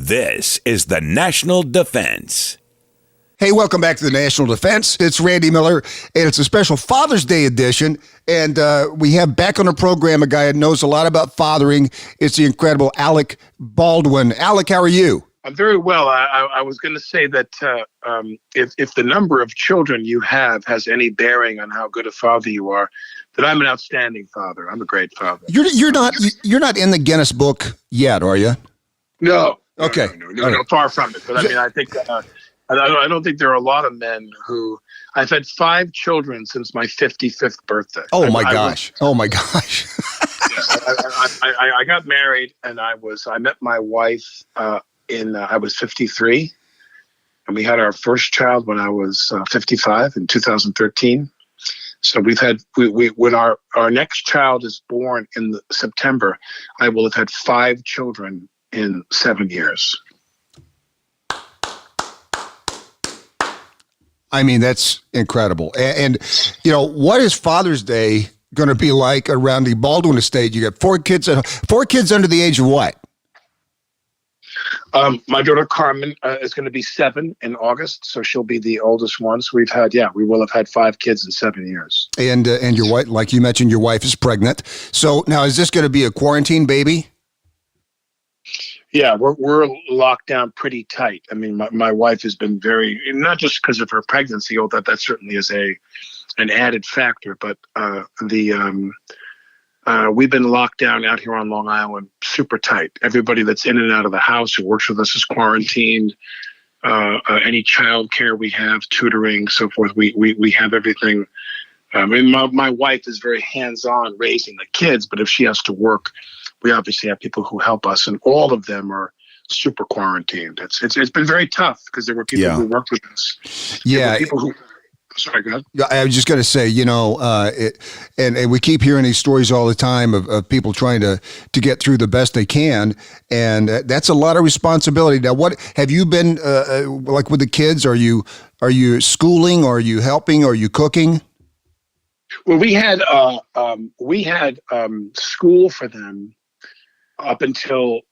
This is the National Defense. Hey, welcome back to the National Defense. It's Randy Miller, and it's a special Father's Day edition. And we have back on the program a guy that knows a lot about fathering. It's the incredible Alec Baldwin. Alec, how are you? I'm very well. I was going to say that if the number of children you have has any bearing on how good a father you are, that I'm an outstanding father. I'm a great father. You're not in the Guinness Book yet, are you? No. Okay. No, far from it. But I mean, I think I don't think there are a lot of men who. I've had 5 children since my 55th birthday. Oh my gosh! I got married, and I met my wife I was 53, and we had our first child when I was 55 in 2013. So we've had when our next child is born in September, I will have had 5 children in 7 years. I mean, that's incredible. And you know, what is Father's Day going to be like around the Baldwin estate? You got 4 kids under the age of what? My daughter Carmen is going to be 7 in August, so she'll be the oldest one. So we will have had 5 kids in 7 years. And your wife, like you mentioned, your wife is pregnant. So now, is this going to be a quarantine baby? Yeah, we're locked down pretty tight. I mean, my wife has been very, not just because of her pregnancy, although that certainly is an added factor, but we've been locked down out here on Long Island, super tight. Everybody that's in and out of the house who works with us is quarantined. Any child care we have, tutoring, so forth, we have everything. I mean, my wife is very hands-on raising the kids, but if she has to work, we obviously have people who help us, and all of them are super quarantined. It's been very tough because there were people who worked with us. Yeah. People who. Sorry, go ahead. I was just going to say, you know, and we keep hearing these stories all the time of people trying to get through the best they can, and that's a lot of responsibility. Now, what have you been like with the kids? Are you schooling? Are you helping? Are you cooking? Well, we had school for them up until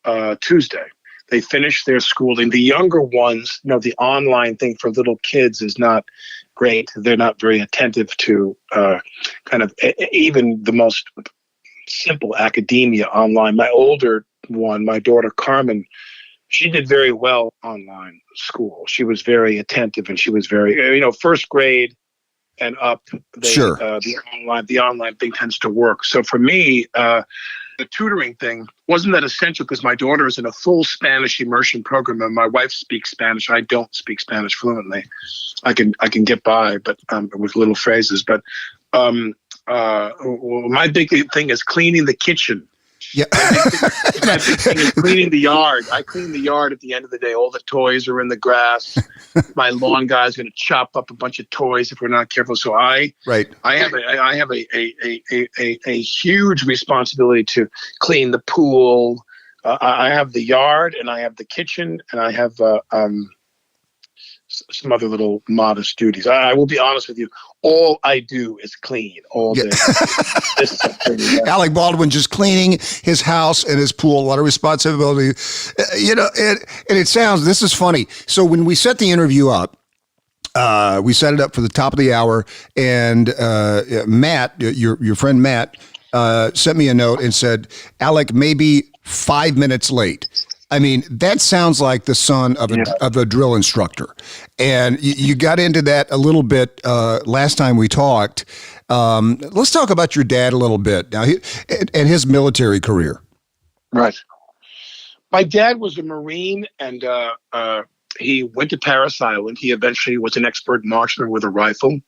Tuesday. They finished their schooling. The younger ones, you know, the online thing for little kids is not great. They're not very attentive to kind of even the most simple academia online. My older one, my daughter Carmen, she did very well online school. She was very attentive, and she was very, first grade and up. Sure. The online thing tends to work. So for me, the tutoring thing wasn't that essential because my daughter is in a full Spanish immersion program, and my wife speaks Spanish. I don't speak Spanish fluently. I can get by, but with little phrases. But my big thing is cleaning the kitchen. Yeah. My big thing is cleaning the yard. I clean the yard at the end of the day. All the toys are in the grass. My lawn guy's going to chop up a bunch of toys if we're not careful. So I have a huge responsibility to clean the pool. I have the yard, and I have the kitchen, and I have some other little modest duties. I will be honest with you. All I do is clean all day. Alec Baldwin just cleaning his house and his pool, a lot of responsibility. And it sounds, this is funny. So when we set the interview up, we set it up for the top of the hour, and Matt, your friend Matt, sent me a note and said, Alec, maybe 5 minutes late. I mean, that sounds like the son of a drill instructor. And you got into that a little bit last time we talked. Let's talk about your dad a little bit now and his military career. Right. My dad was a Marine, and he went to Parris Island. He eventually was an expert marksman with a rifle.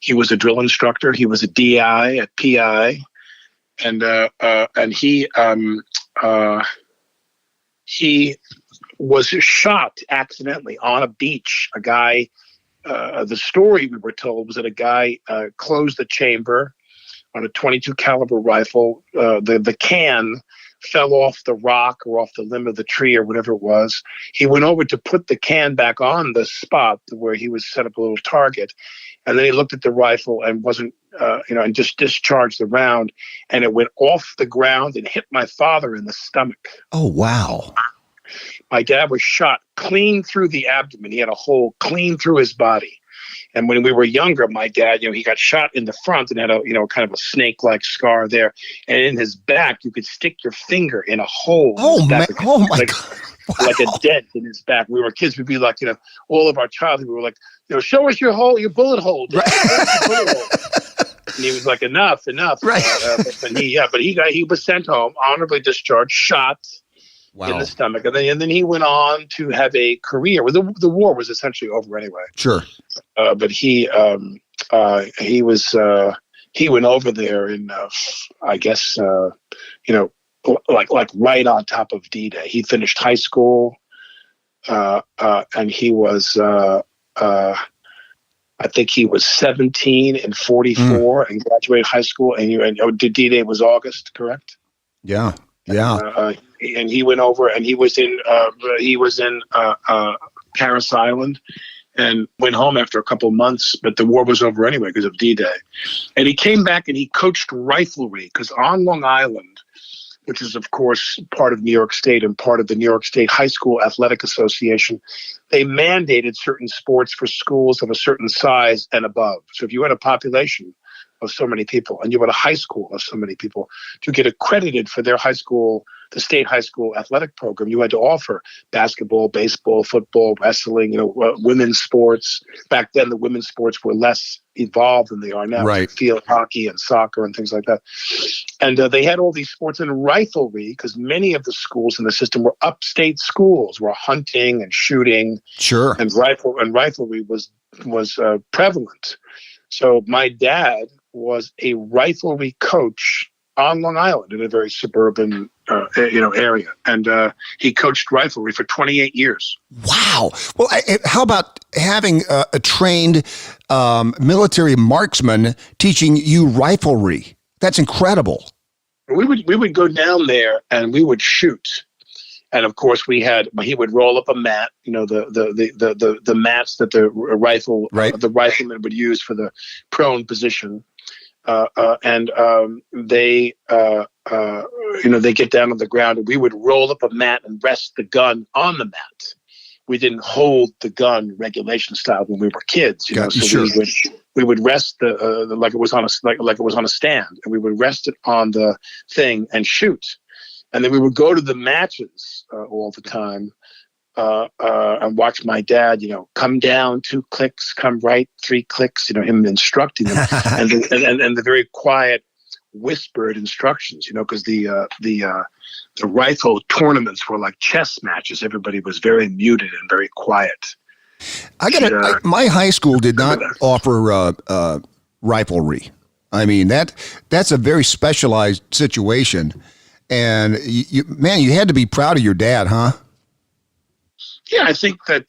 He was a drill instructor. He was a DI at PI. And he was shot accidentally on a beach. A guy, the story we were told was that a guy closed the chamber on a .22 caliber rifle. The can fell off the rock or off the limb of the tree or whatever it was. He went over to put the can back on the spot where he was set up a little target. And then he looked at the rifle and wasn't, and just discharged the round, and it went off the ground and hit my father in the stomach. Oh, wow. My dad was shot clean through the abdomen. He had a hole clean through his body. And when we were younger, my dad, he got shot in the front and had a, kind of a snake-like scar there. And in his back, you could stick your finger in a hole. Oh, man. Oh, my like, God. Wow. Like a dent in his back. We were kids. We'd be like, all of our childhood, we were like, show us your hole, your bullet hole, Dad. Right. Your bullet hole. And he was like, enough. Right. But he was sent home, honorably discharged, shot. Wow. In the stomach, and then he went on to have a career. Well, the war was essentially over anyway. Sure, but he went over there in I guess like right on top of D-Day. He finished high school, and he was I think he was 17 in 44 and graduated high school. And D-Day was August, correct? Yeah. And he went over, and he was in Paris Island, and went home after a couple of months. But the war was over anyway because of D-Day. And he came back and he coached riflery, because on Long Island, which is of course part of New York State and part of the New York State High School Athletic Association, they mandated certain sports for schools of a certain size and above. So if you had a population of so many people, and you had a high school of so many people, to get accredited for their high school, the state high school athletic program, you had to offer basketball, baseball, football, wrestling, women's sports. Back then, the women's sports were less evolved than they are now. Right. Field hockey and soccer and things like that. And they had all these sports in riflery, because many of the schools in the system were upstate schools, where hunting and shooting, sure, and riflery was prevalent. So my dad was a riflery coach on Long Island in a very suburban, area, and he coached riflery for 28 years. Wow. Well, how about having a trained military marksman teaching you riflery? That's incredible. We would go down there and we would shoot. And of course, he would roll up a mat, the mats that the rifleman would use for the prone position. They get down on the ground, and we would roll up a mat and rest the gun on the mat. We didn't hold the gun regulation style when we were kids, so sure. we would rest like it was on a stand, and we would rest it on the thing and shoot. And then we would go to the matches all the time and watch my dad, come down 2 clicks, come right 3 clicks, him instructing them, and the very quiet, whispered instructions, because the rifle tournaments were like chess matches. Everybody was very muted and very quiet. My high school did not offer riflery. I mean, that's a very specialized situation. And you had to be proud of your dad, huh? Yeah, I think that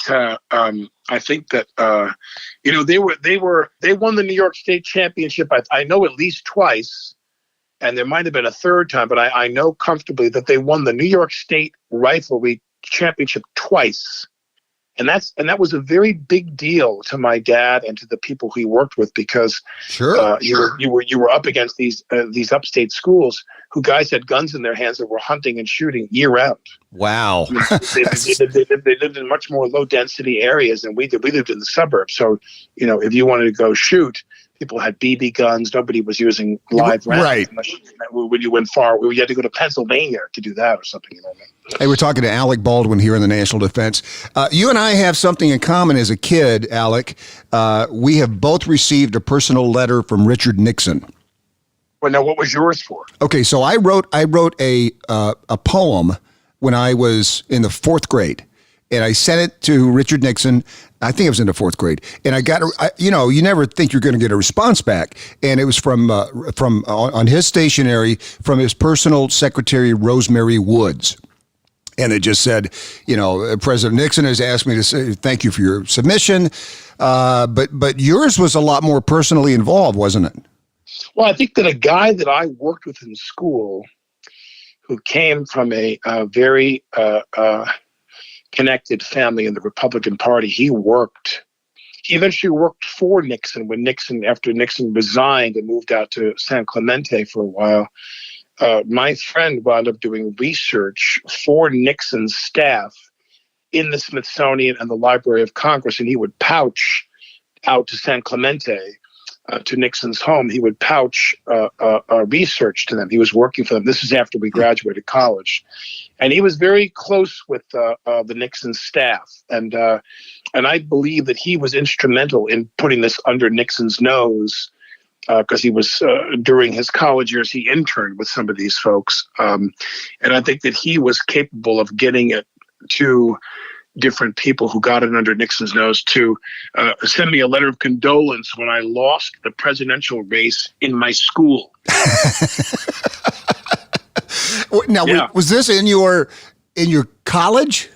they won the New York State Championship. I know at least twice, and there might have been a third time, but I know comfortably that they won the New York State Riflery Championship twice. And that was a very big deal to my dad and to the people he worked with, because sure. You were up against these upstate schools who guys had guns in their hands that were hunting and shooting year round. Wow. They lived in much more low density areas than we did. We lived in the suburbs, so if you wanted to go shoot, people had BB guns. Nobody was using live rounds. Right. When you went far, you had to go to Pennsylvania to do that or something. Hey, we're talking to Alec Baldwin here in the National Defense. You and I have something in common as a kid, Alec. We have both received a personal letter from Richard Nixon. Well, now, what was yours for? Okay, so I wrote a poem when I was in the 4th grade, and I sent it to Richard Nixon. I think it was in the 4th grade, and I got you never think you're going to get a response back, and it was from on his stationery from his personal secretary, Rosemary Woods. And it just said, President Nixon has asked me to say thank you for your submission, but yours was a lot more personally involved, wasn't it? Well, I think that a guy that I worked with in school, who came from a very connected family in the Republican Party, he eventually worked for Nixon after Nixon resigned and moved out to San Clemente for a while. My friend wound up doing research for Nixon's staff in the Smithsonian and the Library of Congress, and he would pouch out to San Clemente, to Nixon's home. He would pouch research to them. He was working for them. This is after we graduated college. And he was very close with the Nixon staff. And I believe that he was instrumental in putting this under Nixon's nose, because he was, during his college years, he interned with some of these folks. And I think that he was capable of getting it to different people who got it under Nixon's nose to send me a letter of condolence when I lost the presidential race in my school. Now, Yeah. was this in your college?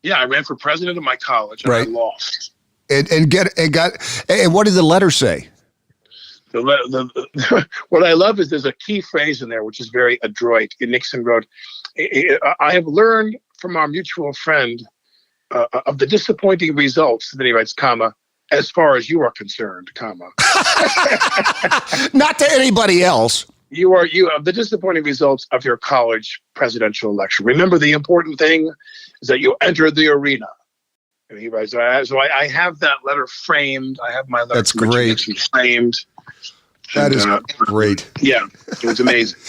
Yeah, I ran for president of my college, and Right. I lost. And what did the letter say? What I love is there's a key phrase in there which is very adroit. Nixon wrote, "I have learned from our mutual friend of the disappointing results," then he writes, comma, "as far as you are concerned, comma." Not to anybody else. You have the disappointing results of your college presidential election. Remember, the important thing is that you entered the arena. And he writes, so I have that letter framed. I have my letter That's from Richard great. Nixon framed. That And, is great. Yeah, it was amazing.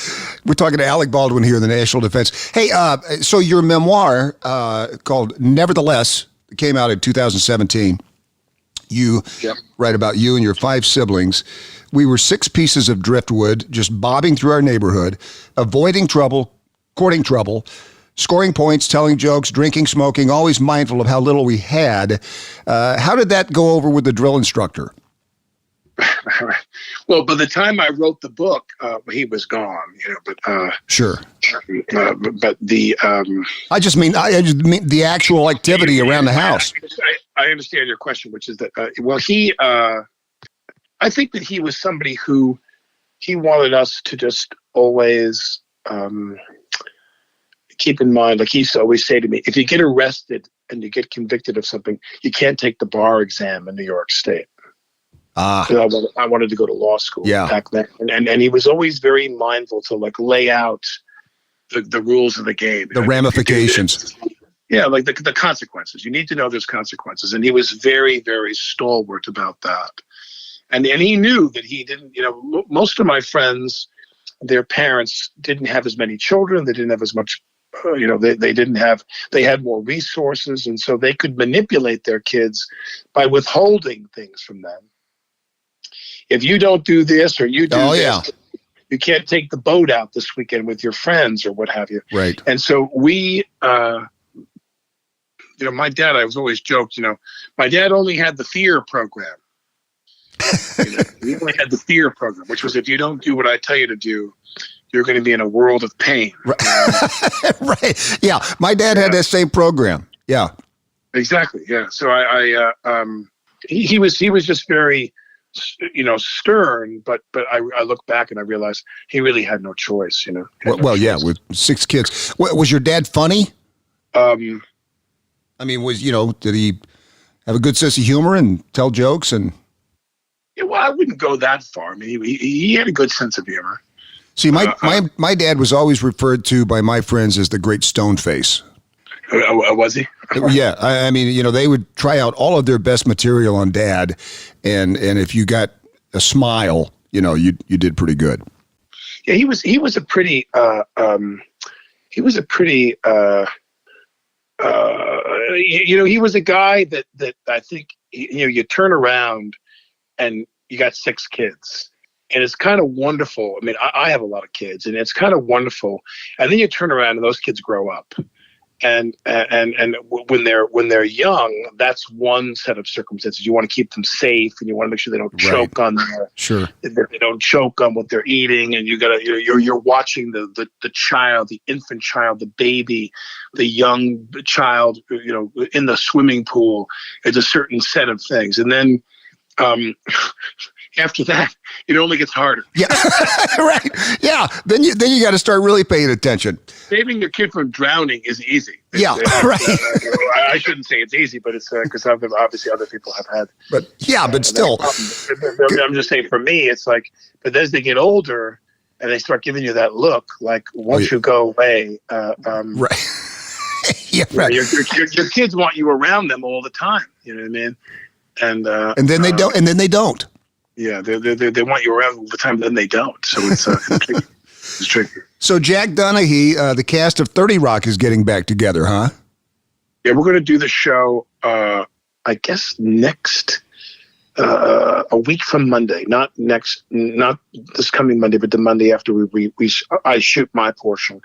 We're talking to Alec Baldwin here in the National Defense. Hey, so your memoir called Nevertheless came out in 2017. You Yep. write about you and your 5 siblings. We were 6 pieces of driftwood just bobbing through our neighborhood, avoiding trouble, courting trouble, scoring points, telling jokes, drinking, smoking, always mindful of how little we had. How did that go over with the drill instructor? Well, by the time I wrote the book, he was gone. But Sure. but the I just mean the actual activity around the house. I understand your question, which is that I think that he was somebody who he wanted us to just always keep in mind. Like he used to always say to me, if you get arrested and you get convicted of something, you can't take the bar exam in New York State. I wanted to go to law school back then. And he was always very mindful to lay out the rules of the game. The ramifications. Yeah, like the consequences. You need to know there's consequences. And he was very, very stalwart about that. And he knew that he didn't, most of my friends, their parents didn't have as many children. They didn't have as much, they had more resources. And so they could manipulate their kids by withholding things from them. If you don't do this or you do this, you can't take the boat out this weekend with your friends or what have you. Right. And so we, my dad, I was always joked, my dad only had the fear program. He only had the fear program, which was if you don't do what I tell you to do, you're going to be in a world of pain. Right. Yeah. My dad had that same program. Yeah. Exactly. Yeah. So he was just very, stern, but I look back and I realize he really had no choice, Yeah, with 6 kids. Was your dad funny? I mean, did he have a good sense of humor and tell jokes? And yeah, well, I wouldn't go that far. I mean, he had a good sense of humor. See, my dad was always referred to by my friends as the Great Stone Face. Was he? Yeah, I mean, they would try out all of their best material on Dad, and if you got a smile, you did pretty good. Yeah, he was a pretty he was a guy that I think you turn around and you got 6 kids. And it's kind of wonderful. I mean, I have a lot of kids, and it's kind of wonderful. And then you turn around and those kids grow up. And when they're young, that's one set of circumstances. You want to keep them safe, and you want to make sure they don't choke on they don't choke on what they're eating. And you're watching the child, the infant child, the baby, the young child, in the swimming pool. It's a certain set of things, and then after that, it only gets harder. Yeah, right. Yeah, then you got to start really paying attention. Saving your kid from drowning is easy. Right. I shouldn't say it's easy, but it's because obviously other people have had. But still, I'm just saying. For me, it's like, but as they get older and they start giving you that look, like once you go away, right. Yeah, right. Your kids want you around them all the time. You know what I mean? And then they don't. And then they don't. Yeah, they want you around all the time, then they don't. So it's it's tricky. So Jack Donaghy, the cast of 30 Rock is getting back together, huh? Yeah, we're going to do the show, I guess, next a week from Monday. Not this coming Monday, but the Monday after I shoot my portion.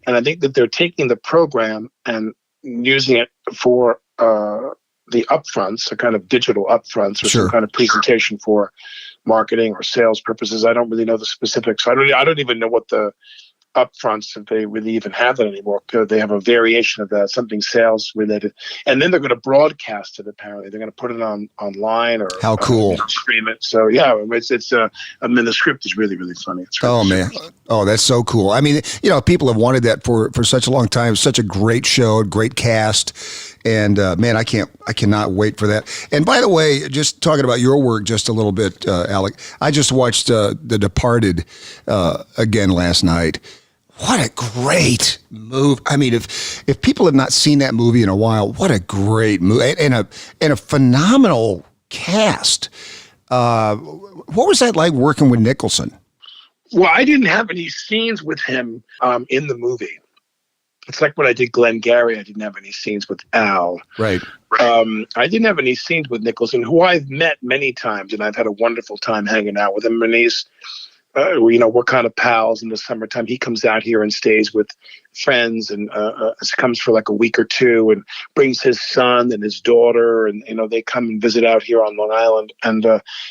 And I think that they're taking the program and using it for the upfronts, a kind of digital upfronts, or some kind of presentation for marketing or sales purposes. I don't really know the specifics. I don't even know what the upfronts, if they really even have that anymore. They have a variation of that, something sales related, and then they're going to broadcast it. Apparently, they're going to put it online or how cool stream it. So yeah, it's I mean, the script is really funny. It's really man, that's so cool. I mean, people have wanted that for such a long time. Such a great show, great cast. And man, I cannot wait for that. And by the way, just talking about your work just a little bit, Alec, I just watched The Departed again last night. What a great movie! I mean, if people have not seen that movie in a while, what a great movie and a phenomenal cast. What was that like working with Nicholson? Well, I didn't have any scenes with him in the movie. It's like when I did Glengarry, I didn't have any scenes with Al. Right. I didn't have any scenes with Nicholson, who I've met many times, and I've had a wonderful time hanging out with him. And he's, we're kind of pals in the summertime. He comes out here and stays with friends and comes for like a week or two and brings his son and his daughter. And, they come and visit out here on Long Island. And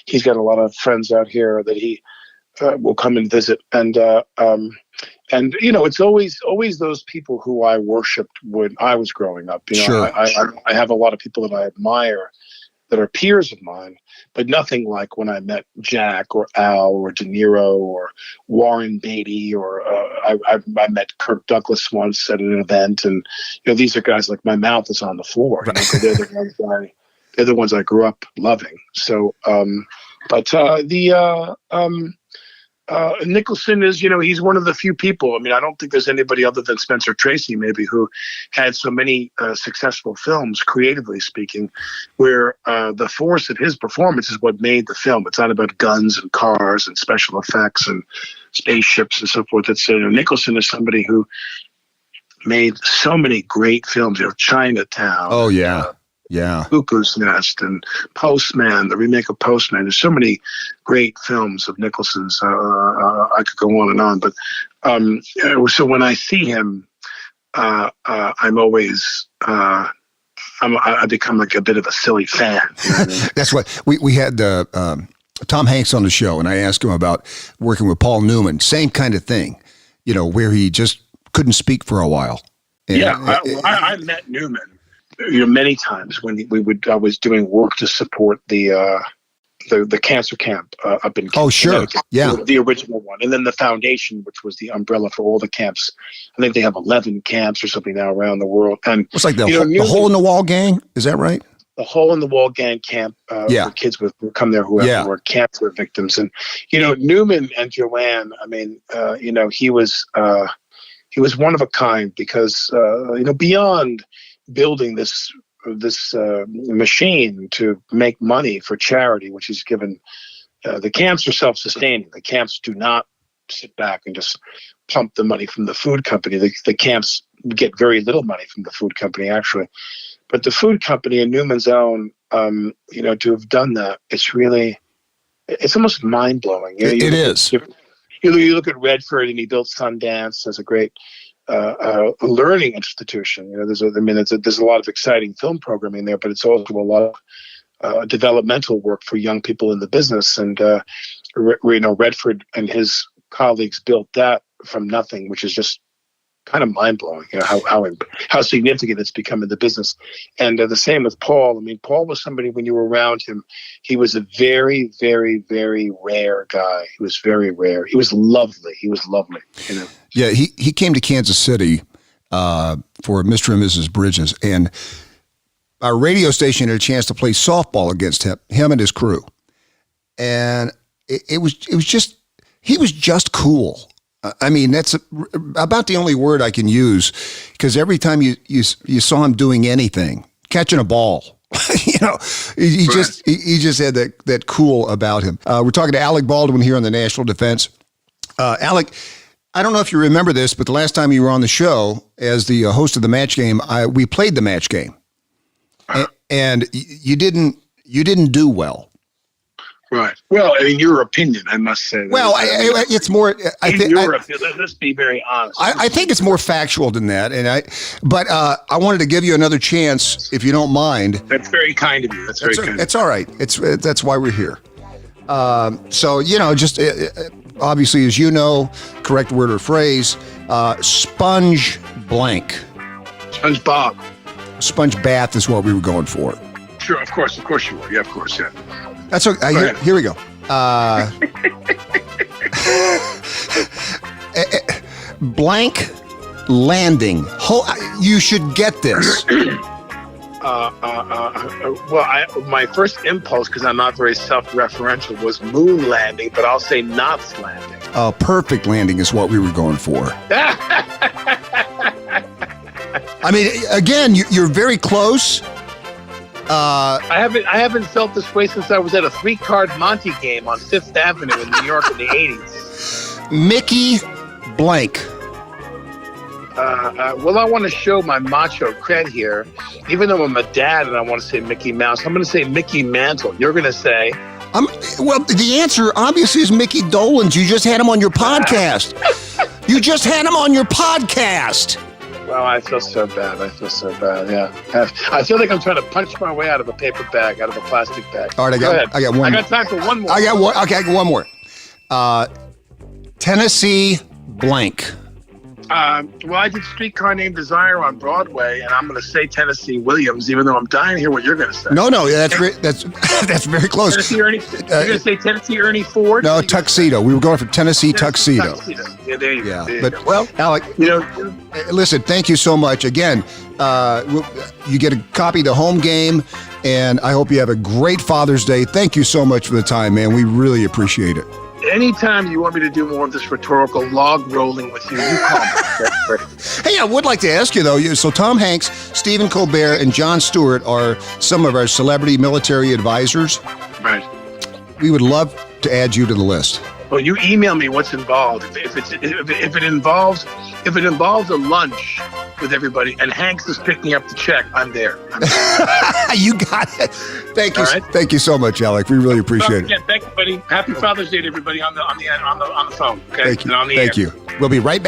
he's got a lot of friends out here that he will come and visit. And it's always those people who I worshipped when I was growing up. Sure. I have a lot of people that I admire that are peers of mine, but nothing like when I met Jack or Al or De Niro or Warren Beatty or I met Kirk Douglas once at an event, and these are guys like my mouth is on the floor. They're the ones I grew up loving. So, Nicholson is, he's one of the few people. I mean, I don't think there's anybody other than Spencer Tracy, maybe, who had so many successful films, creatively speaking, where the force of his performance is what made the film. It's not about guns and cars and special effects and spaceships and so forth. It's Nicholson is somebody who made so many great films. Chinatown. Oh yeah. Yeah, Cuckoo's Nest and Postman, the remake of Postman. There's so many great films of Nicholson's. I could go on and on, but so when I see him, I'm always I become like a bit of a silly fan. You know what I mean? That's what we had Tom Hanks on the show, and I asked him about working with Paul Newman. Same kind of thing, where he just couldn't speak for a while. And, I met Newman. Many times when I was doing work to support the cancer camp up in Connecticut, the original one, and then the foundation, which was the umbrella for all the camps. I think they have 11 camps or something now around the world. And it's like the Hole in the Wall gang. Is that right? The Hole in the Wall gang camp for kids who come there who were cancer victims. And Newman and Joanne. I mean, he was one of a kind because beyond building this machine to make money for charity, which is given. The camps are self-sustaining. The camps do not sit back and just pump the money from the food company. The camps get very little money from the food company, actually. But the food company and Newman's Own, to have done that, it's almost mind-blowing. It is. You look at Redford, and he built Sundance as a great a learning institution. There's a lot of exciting film programming there, but it's also a lot of developmental work for young people in the business. And Redford and his colleagues built that from nothing, which is just kind of mind blowing. How significant it's become in the business. And the same with Paul. I mean, Paul was somebody, when you were around him, he was a very, very, very rare guy. He was very rare. He was lovely. Yeah, he came to Kansas City for Mr. and Mrs. Bridges, and our radio station had a chance to play softball against him and his crew, and it was just he was just cool. I mean, that's about the only word I can use, because every time you saw him doing anything, catching a ball, he just had that cool about him. We're talking to Alec Baldwin here on the National Defense. Alec, I don't know if you remember this, but the last time you were on the show as the host of the match game, we played the match game, and you didn't do well. Right. Well, in your opinion, I must say. Well, it's more. Let's be very honest. I think it's more factual than that, but I wanted to give you another chance, if you don't mind. That's very kind of you. That's very kind. It's all right. That's why we're here. So just obviously, as you know, correct word or phrase, sponge blank. Sponge Bob. Sponge bath is what we were going for. Sure, of course you were. Yeah, of course, yeah. That's okay. Here we go. Blank landing. You should get this. My first impulse, because I'm not very self-referential, was moon landing, but I'll say Knots landing. Perfect landing is what we were going for. I mean, again, you're very close. I haven't felt this way since I was at a 3-card Monte game on 5th Avenue in New York in the 80s. Mickey blank. Well, I want to show my macho cred here. Even though I'm a dad and I want to say Mickey Mouse, I'm going to say Mickey Mantle. You're going to say... well, the answer obviously is Mickey Dolenz. You just had him on your podcast. Well, I feel so bad. Yeah. I feel like I'm trying to punch my way out of a paper bag, out of a plastic bag. All right, I got one. I got time for one more. I got one. Okay, I got one more. Tennessee blank. Well, I did Streetcar Named Desire on Broadway, and I'm going to say Tennessee Williams, even though I'm dying to hear what you're going to say. No, that's very close. Tennessee Ernie. You're going to say Tennessee Ernie Ford? No, Tuxedo. We were going for Tennessee Tuxedo. Yeah, there you go. But well, Alec, listen, thank you so much again. You get a copy of the home game, and I hope you have a great Father's Day. Thank you so much for the time, man. We really appreciate it. Anytime you want me to do more of this rhetorical log rolling with you, you call me. Hey, I would like to ask you, though. So Tom Hanks, Stephen Colbert, and Jon Stewart are some of our celebrity military advisors. Right. We would love to add you to the list. Well, you email me what's involved. If it involves a lunch with everybody and Hanks is picking up the check, I'm there. You got it. Thank you. All right. Thank you so much, Alec. We really appreciate it. Yeah, thank you, buddy. Happy Father's Day to everybody on the phone. Okay. Thank you. And on the Thank air. you. We'll be right back.